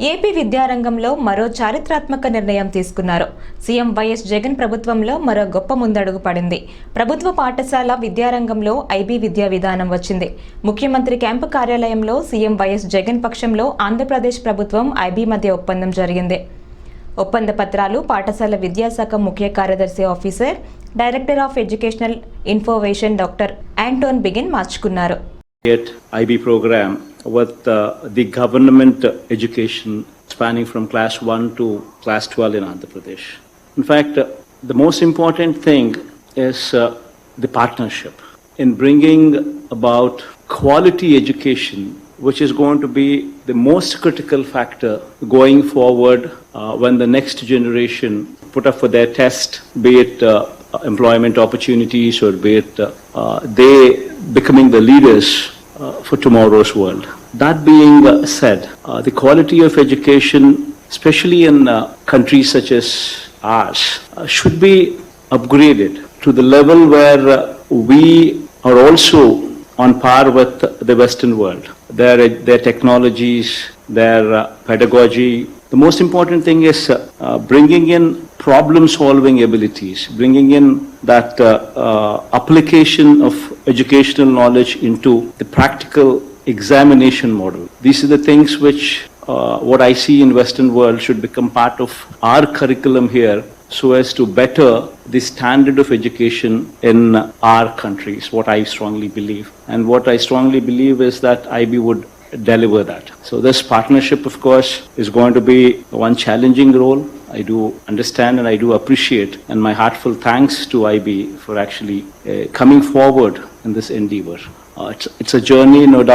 AP విద్యారంగంలో మరో చారిత్రాత్మక నిర్ణయం తీసుకున్నారు. సీఎం వైఎస్ జగన్ ప్రభుత్వంలో మరో గొప్ప ముందడుగు పడింది. ప్రభుత్వ పాఠశాల విద్యారంగంలో ఐబీ విద్యా విధానం వచ్చింది. ముఖ్యమంత్రి క్యాంపు కార్యాలయంలో సీఎం వైఎస్ జగన్ పక్షంలో ఆంధ్రప్రదేశ్ ప్రభుత్వం ఐబీ మధ్య ఒప్పందం జరిగింది. ఒప్పంద పత్రాలు పాఠశాల విద్యాశాఖ ముఖ్య కార్యదర్శి officer, director of educational information doctor Anton begin మార్చుకున్నారు. IB program with the government education spanning from class 1 to class 12 in Andhra Pradesh. In fact, the most important thing is the partnership in bringing about quality education, which is going to be the most critical factor going forward when the next generation put up for their test, be it employment opportunities or be it they becoming the leaders for tomorrow's world. That being said, the quality of education, especially in countries such as ours, should be upgraded to the level where we are also on par with the Western world. Their technologies, their pedagogy. The most important thing is bringing in problem-solving abilities, bringing in that application of educational knowledge into the practical examination model. These are the things which what I see in Western world should become part of our curriculum here, so as to better the standard of education in our countries, what I strongly believe. And what I strongly believe is that IB would deliver that. So this partnership, of course, is going to be one challenging role. I do understand and I do appreciate, and my heartfelt thanks to IB for actually coming forward in this endeavor. It's a journey, no doubt.